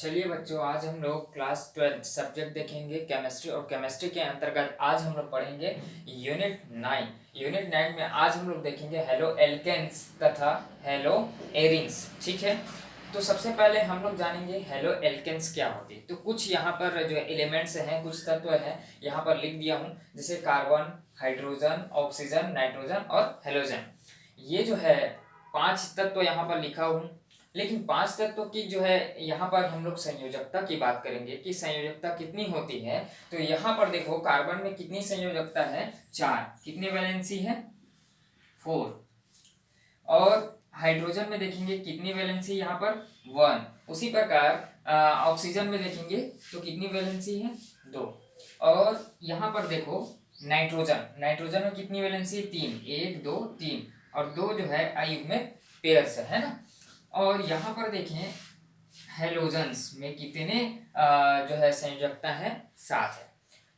चलिए बच्चों, आज हम लोग क्लास 12 सब्जेक्ट देखेंगे केमिस्ट्री। और केमिस्ट्री के अंतर्गत आज हम लोग पढ़ेंगे यूनिट 9 में आज हम लोग देखेंगे हेलो एल्केन्स तथा हेलो एरिंग्स। ठीक है, तो सबसे पहले हम लोग जानेंगे हेलो एल्केन्स क्या होती है। तो कुछ यहाँ पर जो एलिमेंट्स हैं, कुछ तत्व हैं, यहाँ पर लिख दिया हूँ, जैसे कार्बन, हाइड्रोजन, ऑक्सीजन, नाइट्रोजन और हेलोजन। ये जो है 5 तत्व यहाँ पर लिखा हूँ। लेकिन 5 तत्वों की जो है यहाँ पर हम लोग संयोजकता की बात करेंगे कि संयोजकता कितनी होती है। तो यहाँ पर देखो, कार्बन में कितनी संयोजकता है, 4। कितनी वैलेंसी है, 4। और हाइड्रोजन में देखेंगे कितनी वैलेंसी यहाँ पर, 1। उसी प्रकार ऑक्सीजन में देखेंगे तो कितनी वैलेंसी है, 2। और यहाँ पर देखो नाइट्रोजन में कितनी वैलेंसी, 3। 1 2 3 और 2 जो है अयुग्मिक पेयर्स है ना। और यहाँ पर देखें हेलोजन्स में कितने जो है संयोजकता है, 7 है।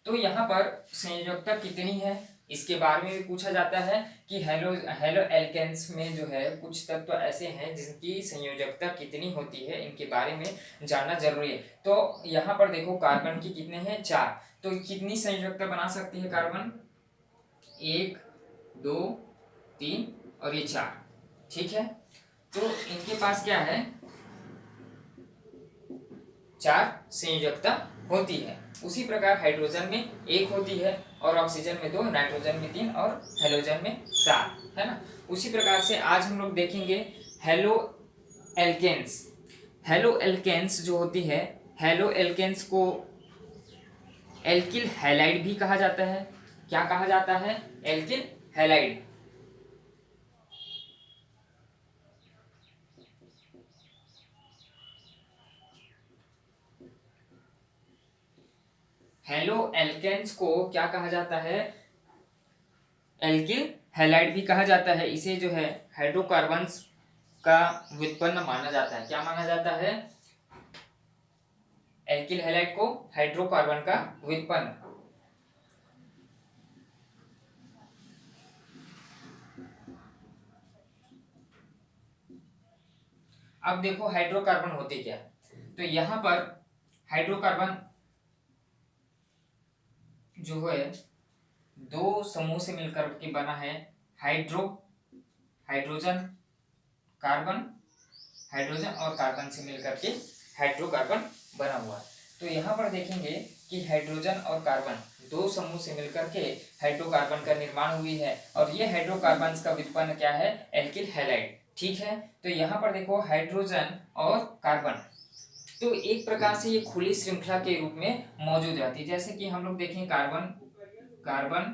तो यहाँ पर संयोजकता कितनी है इसके बारे में भी पूछा जाता है कि हेलो एल्केन्स में जो है कुछ तत्व ऐसे हैं जिनकी संयोजकता कितनी होती है, इनके बारे में जानना जरूरी है। तो यहाँ पर देखो कार्बन की कितने हैं, 4। तो कितनी संयोजकता बना सकती है कार्बन, 1 2 3 और ये 4। ठीक है, तो इनके पास क्या है, 4 संयोजकता होती है। उसी प्रकार हाइड्रोजन में 1 होती है और ऑक्सीजन में 2, नाइट्रोजन में 3 और हेलोजन में 7 है ना। उसी प्रकार से आज हम लोग देखेंगे हेलो एल्केन्स। हेलो एल्केन्स जो होती है, हेलो एल्केन्स को एल्किल हैलाइड भी कहा जाता है। क्या कहा जाता है, एल्किल हैलाइड। हेलो एल्केन्स को क्या कहा जाता है, एल्किल हैलाइड भी कहा जाता है। इसे जो है हाइड्रोकार्बन्स का व्युत्पन्न माना जाता है। क्या माना जाता है, एल्किल हैलाइड को हाइड्रोकार्बन का व्युत्पन्न। अब देखो हाइड्रोकार्बन होते क्या, तो यहाँ पर हाइड्रोकार्बन जो है 2 समूह से मिलकर के बना है। हाइड्रोजन कार्बन, हाइड्रोजन और कार्बन से मिलकर के हाइड्रोकार्बन बना हुआ है। तो यहाँ पर देखेंगे कि हाइड्रोजन और कार्बन 2 समूह से मिलकर के हाइड्रोकार्बन का निर्माण हुई है और ये हाइड्रोकार्बन का व्युत्पन्न क्या है, एल्किल हैलाइड। ठीक है, तो यहाँ पर देखो हाइड्रोजन और कार्बन तो एक प्रकार से ये खुली श्रृंखला के रूप में मौजूद रहती है। जैसे कि हम लोग देखें कार्बन कार्बन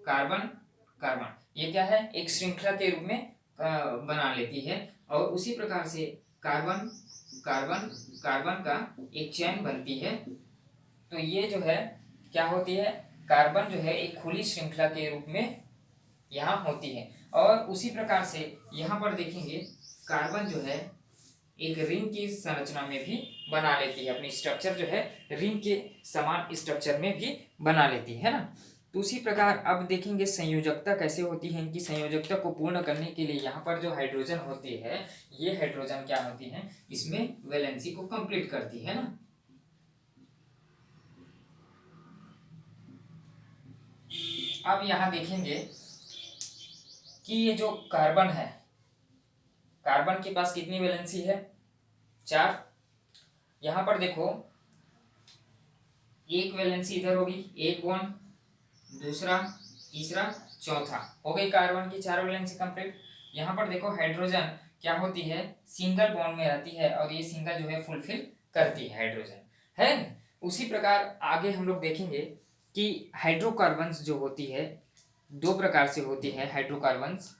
कार्बन कार्बन, ये क्या है, एक श्रृंखला के रूप में बना लेती है। और उसी प्रकार से कार्बन कार्बन कार्बन का एक चेन बनती है। तो ये जो है क्या होती है, कार्बन जो है एक खुली श्रृंखला के रूप में यहाँ होती है। और उसी प्रकार से यहाँ पर देखेंगे कार्बन जो है एक रिंग की संरचना में भी बना लेती है, अपनी स्ट्रक्चर जो है रिंग के समान स्ट्रक्चर में भी बना लेती है ना। तो उसी प्रकार अब देखेंगे संयोजकता कैसे होती है। इनकी संयोजकता को पूर्ण करने के लिए यहाँ पर जो हाइड्रोजन होती है, ये हाइड्रोजन क्या होती है, इसमें वैलेंसी को कंप्लीट करती है ना। अब यहाँ देखेंगे कि ये जो कार्बन है, कार्बन के पास कितनी वैलेंसी है, 4। यहाँ पर देखो एक वैलेंसी इधर होगी, एक बॉन्ड, दूसरा, तीसरा, चौथा, हो गई कार्बन की 4 वैलेंसी कंप्लीट। यहाँ पर देखो हाइड्रोजन क्या होती है, सिंगल बॉन्ड में रहती है और ये सिंगल जो है फुलफिल करती है हाइड्रोजन, है। उसी प्रकार आगे हम लोग देखेंगे कि हाइड्रोकार्बन्स जो होती है 2 प्रकार से होती है हाइड्रोकार्बन्स।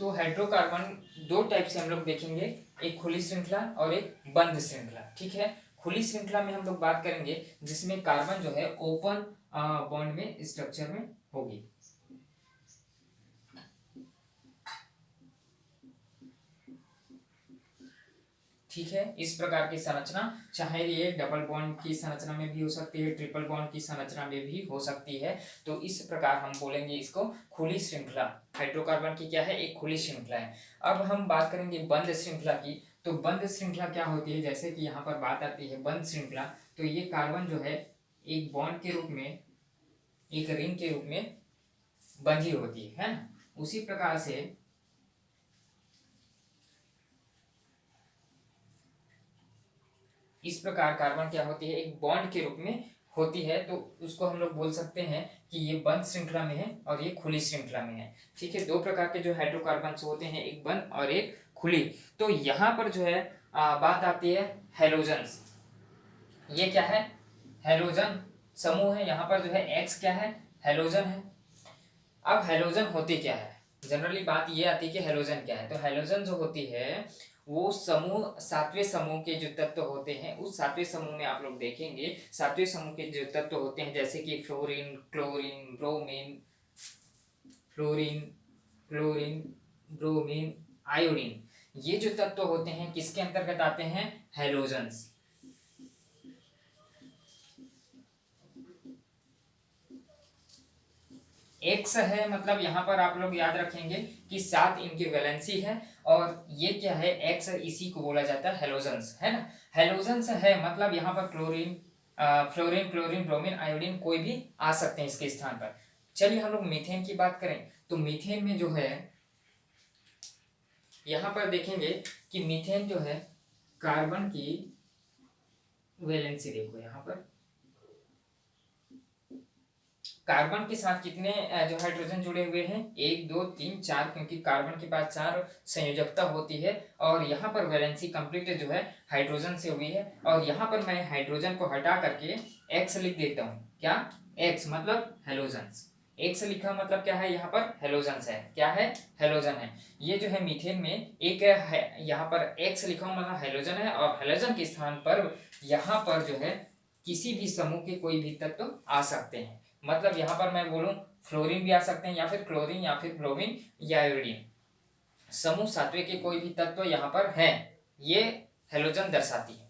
तो हाइड्रोकार्बन दो टाइप से हम लोग देखेंगे, एक खुली श्रृंखला और एक बंद श्रृंखला। ठीक है, खुली श्रृंखला में हम लोग बात करेंगे जिसमें कार्बन जो है ओपन बॉन्ड में स्ट्रक्चर में होगी। ठीक है, इस प्रकार की संरचना, चाहे ये डबल बॉन्ड की संरचना में भी हो सकती है, ट्रिपल बॉन्ड की संरचना में भी हो सकती है। तो इस प्रकार हम बोलेंगे इसको खुली श्रृंखला। हाइड्रोकार्बन की क्या है, एक खुली श्रृंखला है। अब हम बात करेंगे बंद श्रृंखला की। तो बंद श्रृंखला क्या होती है, जैसे कि यहाँ पर बात आती है बंद श्रृंखला, तो ये कार्बन जो है एक बॉन्ड के रूप में, एक रिंग के रूप में बंधी होती है ना। उसी प्रकार से इस प्रकार कार्बन क्या होती है, एक बॉन्ड के रूप में होती है। तो उसको हम लोग बोल सकते हैं कि ये बंद श्रृंखला में है और ये खुली श्रृंखला में है। ठीक है, दो प्रकार के जो हाइड्रोकार्बन होते हैं, एक बंद और एक खुली। तो यहाँ पर जो है बात आती है हैलोजन्स। ये क्या है, हैलोजन समूह है। यहाँ पर जो है एक्स क्या है, हैलोजन है। अब हैलोजन होती क्या है, जनरली बात ये आती है कि हैलोजन क्या है। तो हैलोजन जो होती है वो समूह, सातवें समूह के जो तत्व होते हैं, उस सातवें समूह में आप लोग देखेंगे सातवें समूह के जो तत्व होते हैं, जैसे कि fluorine, chlorine, bromine, fluorine, chlorine, bromine, iodine, ये जो तत्व होते हैं किसके अंतर्गत आते हैं, हैलोजन्स। एक्स है मतलब यहाँ पर आप लोग याद रखेंगे कि 7 इनकी वैलेंसी है, और ये क्या है, एक्स, इसी को बोला जाता है हेलोजन्स, है ना। हेलोजन्स है मतलब यहाँ पर chlorine, fluorine, chlorine, bromine, iodine कोई भी आ सकते हैं इसके स्थान पर। चलिए हम लोग मीथेन की बात करें। तो मीथेन में जो है यहाँ पर देखेंगे कि मीथेन जो है कार्बन की वैलेंसी, देखो यहाँ पर कार्बन के साथ कितने जो हाइड्रोजन जुड़े हुए हैं, 1 2 3 4, क्योंकि कार्बन के पास 4 संयोजकता होती है। और यहाँ पर वैलेंसी कंप्लीट जो है हाइड्रोजन से हुई है। और यहाँ पर मैं हाइड्रोजन को हटा करके एक्स लिख देता हूँ। क्या, एक्स मतलब हेलोजन्स। एक्स लिखा मतलब क्या है, यहाँ पर हेलोजन्स है। क्या है, हेलोजन है। ये जो है मीथेन में एक है, यहाँ पर एक्स लिखा हूँ मतलब हेलोजन है, और हेलोजन के स्थान पर यहाँ पर जो है किसी भी समूह के कोई भी तत्व आ सकते हैं। मतलब यहाँ पर मैं बोलूँ फ्लोरीन भी आ सकते हैं, या फिर क्लोरीन, या फिर ब्रोमीन, या आयोडीन। समूह सातवें के कोई भी तत्व यहाँ पर है, ये हेलोजन दर्शाती है।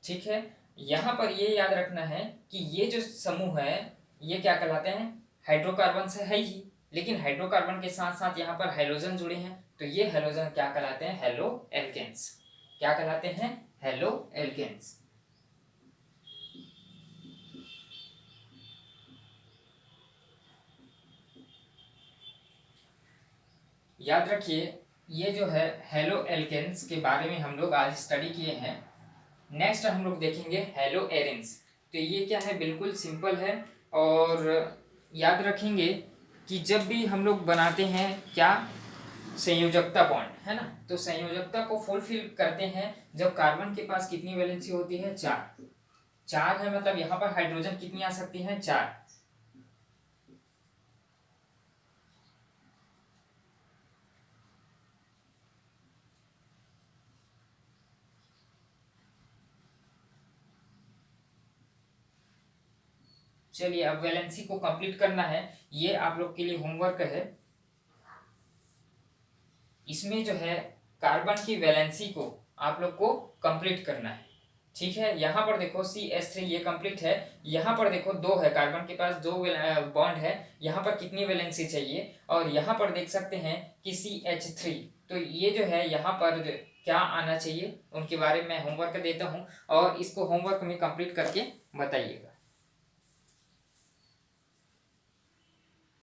ठीक है, यहाँ पर ये याद रखना है कि ये जो समूह है ये क्या कहलाते हैं, हाइड्रोकार्बन से है ही, लेकिन हाइड्रोकार्बन के साथ साथ यहाँ पर हेलोजन जुड़े हैं। तो ये हेलोजन क्या कहलाते हैं, हेलो एल्केन्स। क्या कहलाते हैं, हेलो एल्केन्स। याद रखिए, ये जो है हेलो एल्केन्स के बारे में हम लोग आज स्टडी किए हैं। नेक्स्ट हम लोग देखेंगे हेलो एरिन्स। तो ये क्या है, बिल्कुल सिंपल है। और याद रखेंगे कि जब भी हम लोग बनाते हैं क्या, संयोजकता बॉन्ड, है ना। तो संयोजकता को फुलफिल करते हैं जब कार्बन के पास कितनी वैलेंसी होती है, 4। 4 है मतलब यहाँ पर हाइड्रोजन कितनी आ सकती है, 4। चलिए अब वैलेंसी को कंप्लीट करना है, ये आप लोग के लिए होमवर्क है। इसमें जो है कार्बन की वैलेंसी को आप लोग को कंप्लीट करना है। ठीक है, यहाँ पर देखो CH3 ये कंप्लीट है। यहाँ पर देखो 2 है, कार्बन के पास 2 बॉन्ड है। यहाँ पर कितनी वैलेंसी चाहिए, और यहाँ पर देख सकते हैं कि CH3। तो ये जो है यहाँ पर क्या आना चाहिए, उनके बारे में होमवर्क देता हूँ, और इसको होमवर्क में कंप्लीट करके बताइएगा।